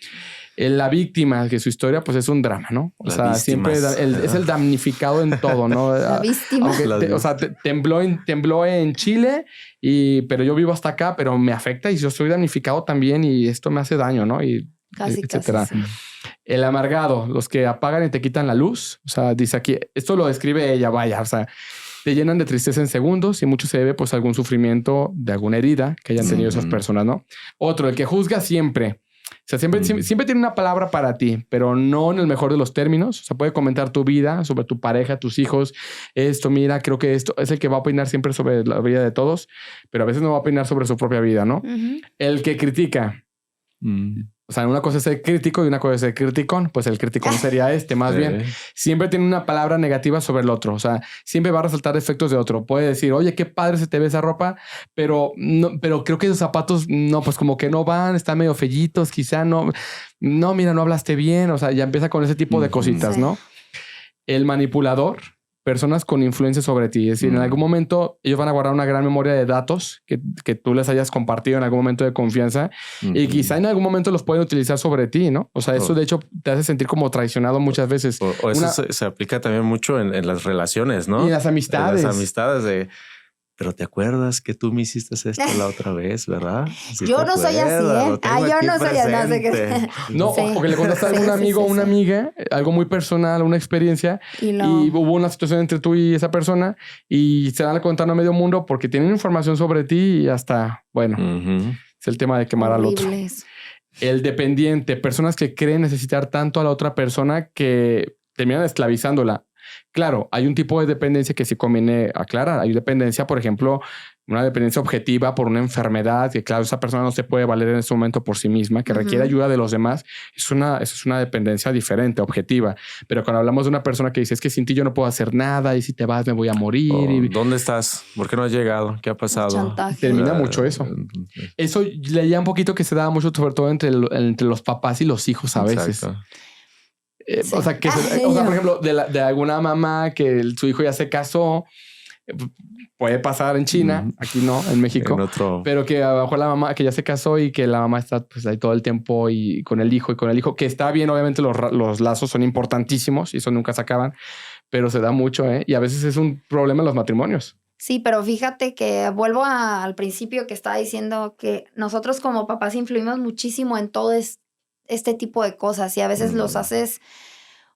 La víctima, que su historia, pues es un drama, ¿no? O sea, siempre es el damnificado en todo, ¿no? La víctima. Tembló en Chile, pero yo vivo hasta acá, pero me afecta y yo soy damnificado también y esto me hace daño, ¿no? Y etcétera. Casi. El amargado, los que apagan y te quitan la luz. O sea, dice aquí, esto lo describe ella, vaya, o sea, te llenan de tristeza en segundos y mucho se debe pues a algún sufrimiento de alguna herida que hayan tenido esas personas, ¿no? Otro, el que juzga siempre. O sea, siempre tiene una palabra para ti, pero no en el mejor de los términos. O sea, puede comentar tu vida, sobre tu pareja, tus hijos. Esto, mira, creo que esto es el que va a opinar siempre sobre la vida de todos, pero a veces no va a opinar sobre su propia vida, ¿no? El que critica. O sea, una cosa es ser crítico y una cosa es ser criticón. Pues el criticón sería más bien. Siempre tiene una palabra negativa sobre el otro. O sea, siempre va a resaltar defectos de otro. Puede decir, oye, qué padre se te ve esa ropa, pero creo que esos zapatos no, pues como que no van, están medio fellitos, quizá no, mira, no hablaste bien. O sea, ya empieza con ese tipo de cositas, ¿no? El manipulador. Personas con influencia sobre ti. Es decir, en algún momento ellos van a guardar una gran memoria de datos que tú les hayas compartido en algún momento de confianza y quizá en algún momento los pueden utilizar sobre ti, ¿no? O sea, eso de hecho te hace sentir como traicionado muchas veces. O eso se aplica también mucho en las relaciones, ¿no? Y en las amistades. En las amistades de... Pero te acuerdas que tú me hiciste esto la otra vez, ¿verdad? Sí, yo no soy así, ¿eh? Yo no soy así. No, o que le contaste a algún amigo o una amiga, algo muy personal, una experiencia, y hubo una situación entre tú y esa persona y se van a contar a medio mundo porque tienen información sobre ti y hasta, bueno, es el tema de quemar al otro. El dependiente, personas que creen necesitar tanto a la otra persona que terminan esclavizándola. Claro, hay un tipo de dependencia que sí conviene aclarar. Hay dependencia, por ejemplo, una dependencia objetiva por una enfermedad, que claro, esa persona no se puede valer en ese momento por sí misma, que requiere ayuda de los demás. Eso es una dependencia diferente, objetiva. Pero cuando hablamos de una persona que dice, es que sin ti yo no puedo hacer nada y si te vas me voy a morir. ¿Dónde estás? ¿Por qué no has llegado? ¿Qué ha pasado? Chantaje. Termina mucho eso. Eso leía un poquito que se daba mucho, sobre todo entre los papás y los hijos a veces. Exacto. O sea, por ejemplo, de alguna mamá que su hijo ya se casó, puede pasar en China, aquí no, en México, pero que abajo la mamá que ya se casó y que la mamá está pues ahí todo el tiempo y con el hijo, que está bien, obviamente los lazos son importantísimos y eso nunca se acaban, pero se da mucho, y a veces es un problema en los matrimonios. Sí, pero fíjate que vuelvo al principio que estaba diciendo que nosotros como papás influimos muchísimo en todo este tipo de cosas y a veces los haces,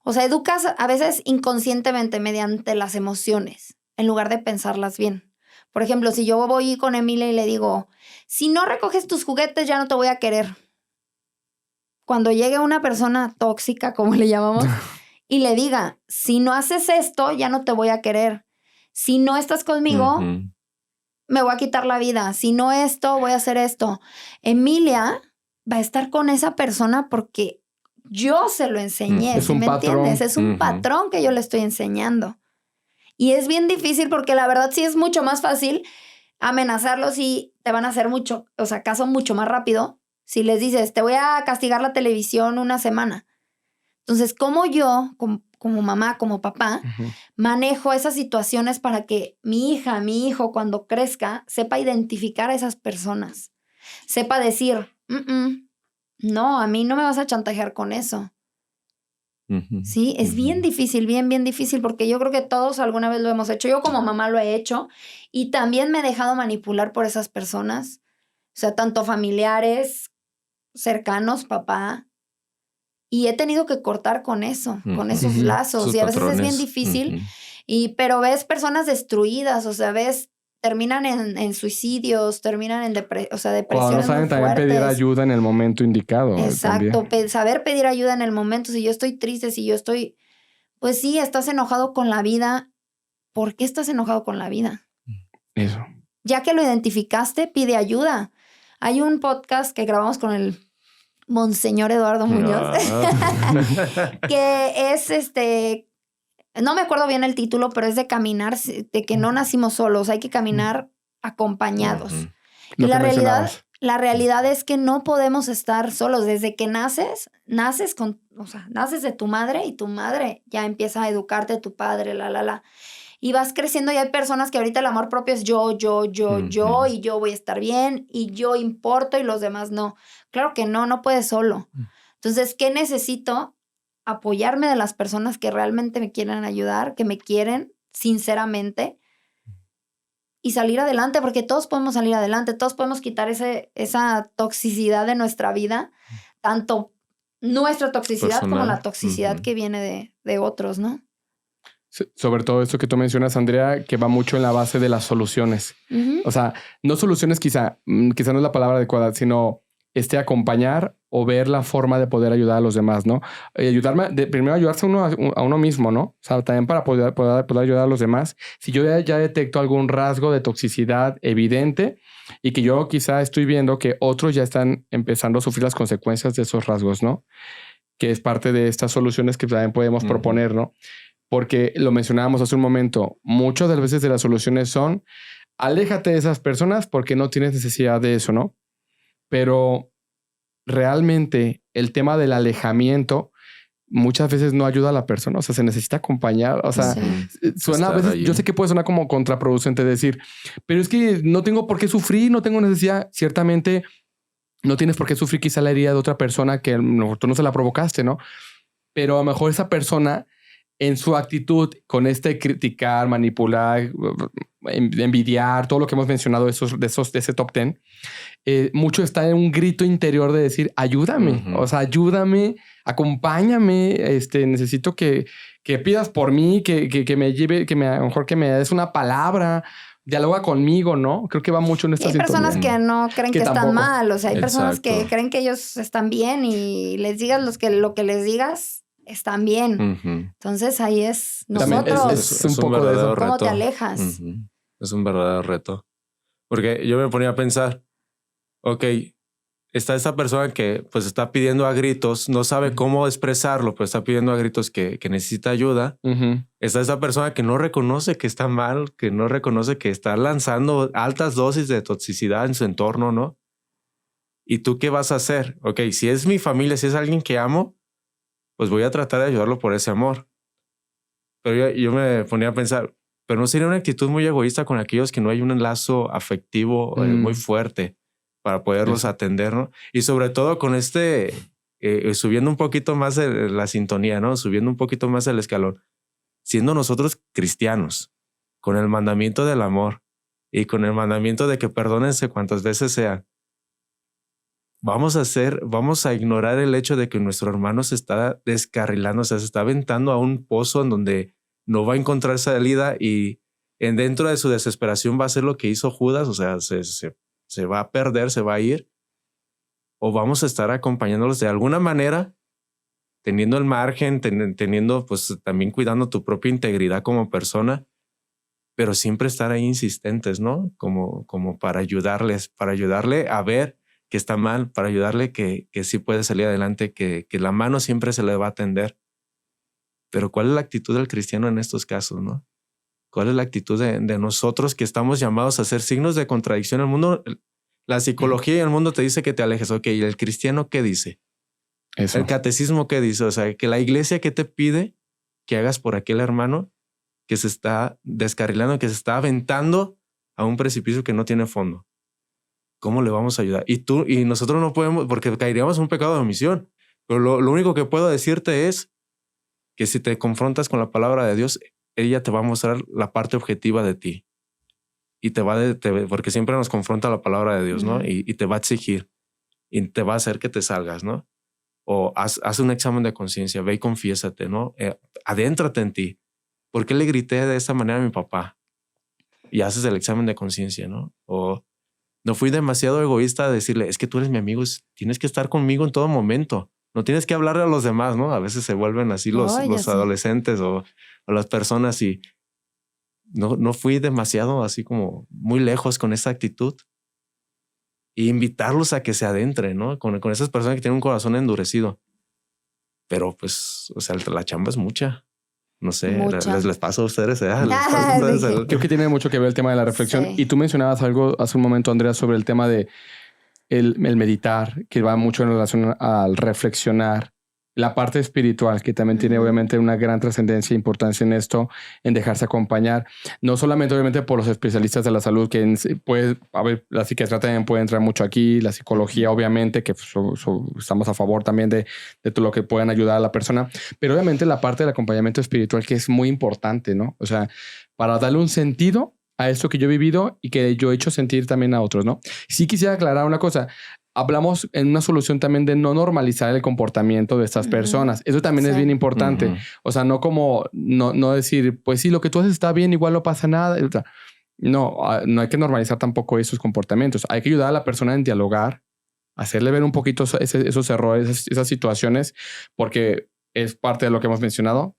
o sea, educas a veces inconscientemente mediante las emociones en lugar de pensarlas bien. Por ejemplo, si yo voy con Emilia y le digo, si no recoges tus juguetes ya no te voy a querer. Cuando llegue una persona tóxica, como le llamamos, y le diga, si no haces esto ya no te voy a querer. Si no estás conmigo, me voy a quitar la vida. Si no esto, voy a hacer esto. Emilia va a estar con esa persona porque yo se lo enseñé. Es un patrón. ¿Entiendes? Es un patrón que yo le estoy enseñando. Y es bien difícil porque la verdad sí es mucho más fácil amenazarlos y te van a hacer caso mucho más rápido. Si les dices, te voy a castigar la televisión una semana. Entonces, ¿cómo yo, como mamá, como papá, manejo esas situaciones para que mi hija, mi hijo, cuando crezca, sepa identificar a esas personas? Sepa decir... no, a mí no me vas a chantajear con eso. Sí, es bien difícil, bien difícil, porque yo creo que todos alguna vez lo hemos hecho. Yo como mamá lo he hecho y también me he dejado manipular por esas personas. O sea, tanto familiares, cercanos, papá. Y he tenido que cortar con eso, con esos lazos. Sus y a veces patrones. es bien difícil. Pero ves personas destruidas, o sea, terminan en suicidios, terminan en depresiones no saben también pedir ayuda en el momento indicado. Exacto, saber pedir ayuda en el momento. Si yo estoy triste, si yo estoy... Pues sí, estás enojado con la vida. ¿Por qué estás enojado con la vida? Eso. Ya que lo identificaste, pide ayuda. Hay un podcast que grabamos con el Monseñor Eduardo Muñoz, que es no me acuerdo bien el título, pero es de caminar, de que no nacimos solos, hay que caminar acompañados. Y la realidad es que no podemos estar solos. Desde que naces de tu madre y tu madre ya empieza a educarte, tu padre, y vas creciendo y hay personas que ahorita el amor propio es yo, y yo voy a estar bien y yo importo y los demás no. Claro que no puedes solo. Entonces, ¿qué necesito? Apoyarme de las personas que realmente me quieren ayudar, que me quieren sinceramente y salir adelante, porque todos podemos salir adelante, todos podemos quitar esa toxicidad de nuestra vida, tanto nuestra toxicidad personal, como la toxicidad que viene de otros, ¿no? Sobre todo esto que tú mencionas, Andrea, que va mucho en la base de las soluciones. O sea, no soluciones quizá no es la palabra adecuada, sino acompañar o ver la forma de poder ayudar a los demás, ¿no? Primero ayudarse a uno mismo, ¿no? O sea, también para poder ayudar a los demás. Si yo ya detecto algún rasgo de toxicidad evidente y que yo quizá estoy viendo que otros ya están empezando a sufrir las consecuencias de esos rasgos, ¿no? Que es parte de estas soluciones que también podemos proponer, ¿no? Porque lo mencionábamos hace un momento, muchas de las veces de las soluciones son aléjate de esas personas porque no tienes necesidad de eso, ¿no? Pero realmente el tema del alejamiento muchas veces no ayuda a la persona. O sea, se necesita acompañar. O sea, suena a veces, yo sé que puede sonar como contraproducente decir, pero es que no tengo por qué sufrir, no tengo necesidad. Ciertamente no tienes por qué sufrir quizá la herida de otra persona que tú no se la provocaste, ¿no? Pero a lo mejor esa persona en su actitud con criticar, manipular, envidiar, todo lo que hemos mencionado de ese top 10, mucho está en un grito interior de decir, ayúdame, o sea, ayúdame, acompáñame, necesito que pidas por mí, que me lleve, a lo mejor que me des una palabra, dialoga conmigo, ¿no? Creo que va mucho en esta situación. Hay personas que no creen que están mal, o sea, hay personas que creen que ellos están bien y les digas lo que les digas, están bien. Entonces ahí es nosotros. Es un poco de eso. ¿Cómo te alejas? Es un verdadero reto. Porque yo me ponía a pensar, ok, está esta persona que pues está pidiendo a gritos, no sabe cómo expresarlo, pero está pidiendo a gritos que necesita ayuda. Está esta persona que no reconoce que está mal, que no reconoce que está lanzando altas dosis de toxicidad en su entorno, ¿no? ¿Y tú qué vas a hacer? Ok, si es mi familia, si es alguien que amo, pues voy a tratar de ayudarlo por ese amor. Pero yo me ponía a pensar, pero no sería una actitud muy egoísta con aquellos que no hay un lazo afectivo muy fuerte para poderlos atender, ¿no? Y sobre todo con subiendo un poquito más la sintonía, ¿no? Subiendo un poquito más el escalón. Siendo nosotros cristianos, con el mandamiento del amor y con el mandamiento de que perdónense cuantas veces sean, vamos a ignorar el hecho de que nuestro hermano se está descarrilando, o sea, se está aventando a un pozo en donde no va a encontrar salida y dentro de su desesperación va a hacer lo que hizo Judas, o sea, se va a perder, se va a ir, o vamos a estar acompañándolos de alguna manera, teniendo el margen, teniendo, pues también cuidando tu propia integridad como persona, pero siempre estar ahí insistentes, ¿no? Como para ayudarle a ver que está mal, para ayudarle que sí puede salir adelante, que la mano siempre se le va a tender. Pero ¿cuál es la actitud del cristiano en estos casos, no? ¿Cuál es la actitud de nosotros que estamos llamados a hacer signos de contradicción? El mundo, la psicología y el mundo te dice que te alejes. Ok, ¿y el cristiano qué dice? Eso. El catecismo qué dice? O sea, que la iglesia ¿qué te pide que hagas por aquel hermano que se está descarrilando, que se está aventando a un precipicio que no tiene fondo? ¿Cómo le vamos a ayudar? Y nosotros no podemos, porque caeríamos en un pecado de omisión. Pero lo único que puedo decirte es que si te confrontas con la palabra de Dios, ella te va a mostrar la parte objetiva de ti. Y porque siempre nos confronta la palabra de Dios, ¿no? Y te va a exigir. Y te va a hacer que te salgas, ¿no? O haz un examen de conciencia, ve y confiésate, ¿no? Adéntrate en ti. ¿Por qué le grité de esta manera a mi papá? Y haces el examen de conciencia, ¿no? O no fui demasiado egoísta a decirle, es que tú eres mi amigo, tienes que estar conmigo en todo momento. No tienes que hablarle a los demás, ¿no? A veces se vuelven así los adolescentes o las personas y no fui demasiado así como muy lejos con esa actitud. e invitarlos a que se adentren, ¿no? Con esas personas que tienen un corazón endurecido. Pero pues, o sea, la chamba es mucha. No sé, les pasa a ustedes. Creo que tiene mucho que ver el tema de la reflexión. Sí. Y tú mencionabas algo hace un momento, Andrea, sobre el tema de el meditar, que va mucho en relación al reflexionar. La parte espiritual, que también tiene obviamente una gran trascendencia e importancia en esto, en dejarse acompañar. No solamente obviamente por los especialistas de la salud, que la psiquiatría también puede entrar mucho aquí, la psicología obviamente, que estamos a favor también de todo lo que puedan ayudar a la persona, pero obviamente la parte del acompañamiento espiritual, que es muy importante, ¿no? O sea, para darle un sentido a esto que yo he vivido y que yo he hecho sentir también a otros, ¿no? Sí quisiera aclarar una cosa. Hablamos en una solución también de no normalizar el comportamiento de estas personas. Eso también es bien importante. O sea, no decir, pues sí, lo que tú haces está bien, igual no pasa nada. No hay que normalizar tampoco esos comportamientos. Hay que ayudar a la persona en dialogar, hacerle ver un poquito esos errores, esas situaciones, porque es parte de lo que hemos mencionado.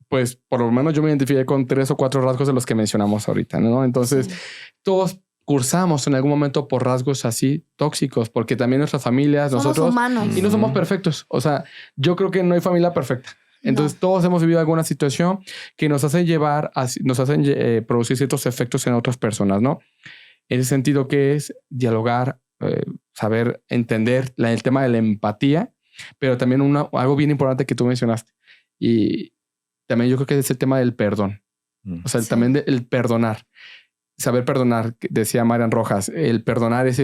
Pues por lo menos yo me identifiqué con 3 o 4 rasgos de los que mencionamos ahorita, ¿no? Entonces, todos cursamos en algún momento por rasgos así tóxicos, porque también nuestras familias, somos nosotros humanos y no somos perfectos. O sea, yo creo que no hay familia perfecta. Entonces todos hemos vivido alguna situación que nos hacen producir ciertos efectos en otras personas, ¿no? En ese sentido, que es dialogar, saber entender el tema de la empatía, pero también algo bien importante que tú mencionaste. Y también yo creo que es el tema del perdón. O sea, también el perdonar. Saber perdonar, decía Marian Rojas, el perdonar es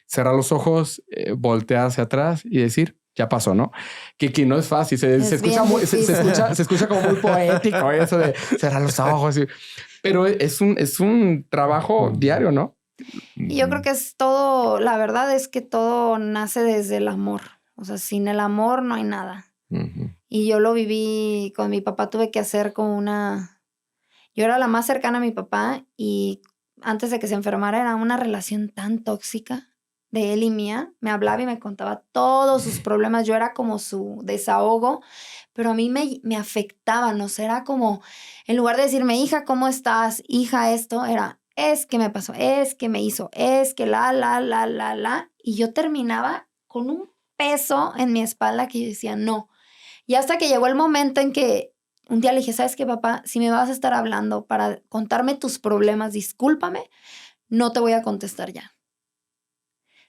cerrar los ojos, voltear hacia atrás y decir, ya pasó, ¿no? Que no es fácil, se escucha como muy poético eso de cerrar los ojos, pero es un trabajo diario, ¿no? Y yo creo que es todo, la verdad es que todo nace desde el amor, o sea, sin el amor no hay nada. Y yo lo viví con mi papá, tuve que hacer como yo era la más cercana a mi papá y antes de que se enfermara era una relación tan tóxica de él y mía. Me hablaba y me contaba todos sus problemas. Yo era como su desahogo, pero a mí me afectaban. O sea, era como, en lugar de decirme, hija, ¿cómo estás? Hija, esto, es que me pasó, es que me hizo, es que la. Y yo terminaba con un peso en mi espalda que yo decía, no. Y hasta que llegó el momento en que un día le dije, ¿sabes qué, papá? Si me vas a estar hablando para contarme tus problemas, discúlpame, no te voy a contestar ya.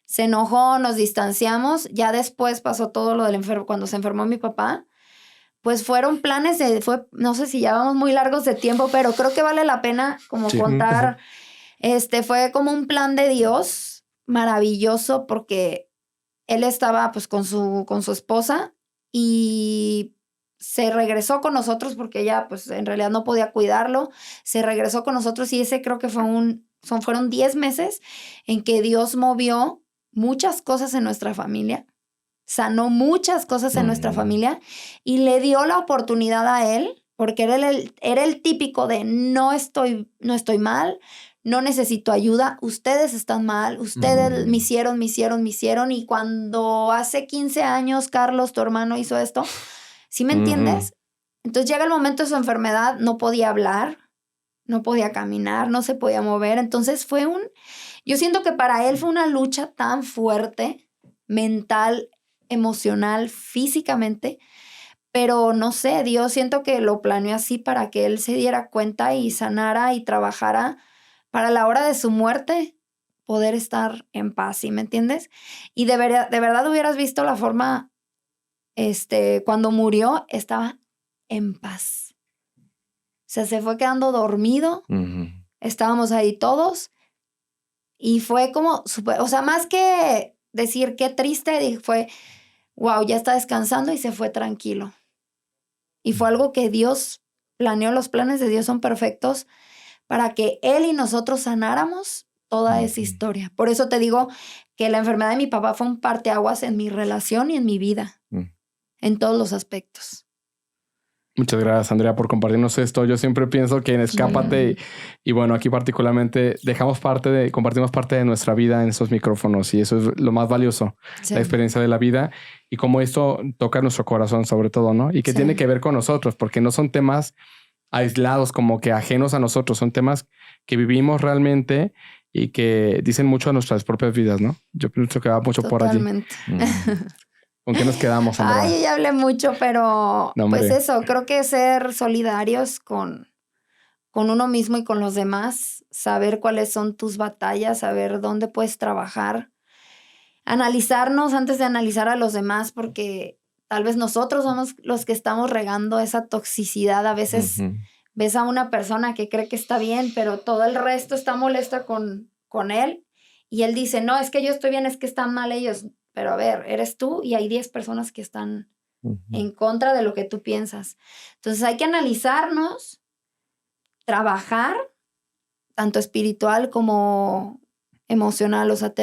Se enojó, nos distanciamos. Ya después pasó todo lo del cuando se enfermó mi papá. Pues fueron planes no sé si ya vamos muy largos de tiempo, pero creo que vale la pena como contar. Fue como un plan de Dios maravilloso porque él estaba pues con su esposa y se regresó con nosotros porque ella pues en realidad no podía cuidarlo. Se regresó con nosotros y ese creo que fueron 10 meses en que Dios movió muchas cosas en nuestra familia, sanó muchas cosas en nuestra familia y le dio la oportunidad a él, porque era el típico de no estoy mal, no necesito ayuda, ustedes están mal, ustedes me hicieron y cuando hace 15 años Carlos, tu hermano, hizo esto, ¿sí me entiendes? Entonces llega el momento de su enfermedad, no podía hablar, no podía caminar, no se podía mover. Entonces yo siento que para él fue una lucha tan fuerte, mental, emocional, físicamente, pero no sé, Dios siento que lo planeó así para que él se diera cuenta y sanara y trabajara para la hora de su muerte poder estar en paz, ¿sí me entiendes? Y de verdad hubieras visto la forma, cuando murió estaba en paz. O sea, se fue quedando dormido. Estábamos ahí todos. Y fue como súper, o sea, más que decir qué triste, fue, wow, ya está descansando y se fue tranquilo. Y fue algo que Dios planeó, los planes de Dios son perfectos para que Él y nosotros sanáramos toda esa historia. Por eso te digo que la enfermedad de mi papá fue un parteaguas en mi relación y en mi vida, en todos los aspectos. Muchas gracias, Andrea, por compartirnos esto. Yo siempre pienso que en Escápate y bueno, aquí particularmente compartimos parte de nuestra vida en esos micrófonos y eso es lo más valioso, la experiencia de la vida y cómo esto toca nuestro corazón sobre todo, ¿no? Y que tiene que ver con nosotros, porque no son temas aislados como que ajenos a nosotros, son temas que vivimos realmente y que dicen mucho a nuestras propias vidas, ¿no? Yo pienso que va mucho Totalmente. por allí. ¿Con qué nos quedamos, Andrea? Ay, ya hablé mucho, pero No, pues hombre. eso, creo que ser solidarios con uno mismo y con los demás, saber cuáles son tus batallas, saber dónde puedes trabajar, analizarnos antes de analizar a los demás, porque tal vez nosotros somos los que estamos regando esa toxicidad. A veces ves a una persona que cree que está bien, pero todo el resto está molesta con él y él dice, no, es que yo estoy bien, es que están mal ellos. Pero a ver, eres tú y hay 10 personas que están en contra de lo que tú piensas. Entonces hay que analizarnos, trabajar, tanto espiritual como emocional, o sea,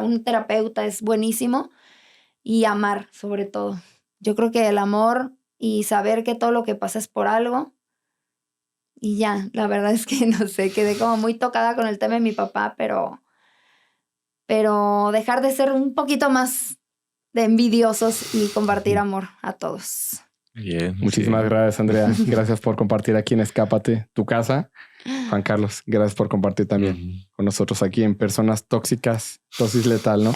un terapeuta es buenísimo, y amar sobre todo. Yo creo que el amor y saber que todo lo que pasa es por algo, y ya, la verdad es que no sé, quedé como muy tocada con el tema de mi papá, pero dejar de ser un poquito más de envidiosos y compartir amor a todos. Bien. Muchísimas gracias, Andrea. Gracias por compartir aquí en Escápate, tu casa. Juan Carlos, gracias por compartir también con nosotros aquí en Personas Tóxicas, Dosis Letal, ¿no?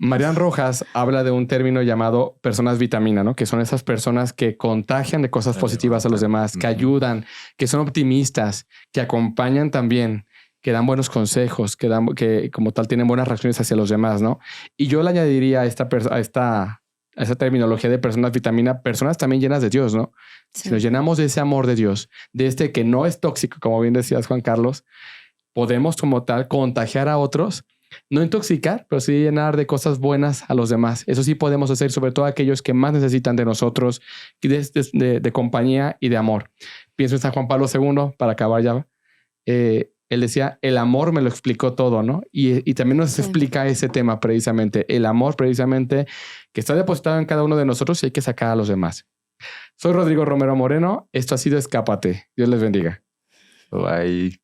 Marian Rojas habla de un término llamado personas vitamina, ¿no? Que son esas personas que contagian de cosas positivas a los demás, que ayudan, que son optimistas, que acompañan también, que dan buenos consejos, que como tal tienen buenas reacciones hacia los demás, ¿no? Y yo le añadiría a esa terminología de personas vitamina, personas también llenas de Dios, ¿no? Sí. Si nos llenamos de ese amor de Dios, de este que no es tóxico, como bien decías, Juan Carlos, podemos como tal contagiar a otros, no intoxicar, pero sí llenar de cosas buenas a los demás. Eso sí podemos hacer, sobre todo aquellos que más necesitan de nosotros, de compañía y de amor. Pienso en San Juan Pablo II, para acabar ya. Él decía, el amor me lo explicó todo, ¿no? Y también nos explica ese tema precisamente, el amor precisamente que está depositado en cada uno de nosotros y hay que sacar a los demás. Soy Rodrigo Romero Moreno, esto ha sido Escápate. Dios les bendiga. Bye.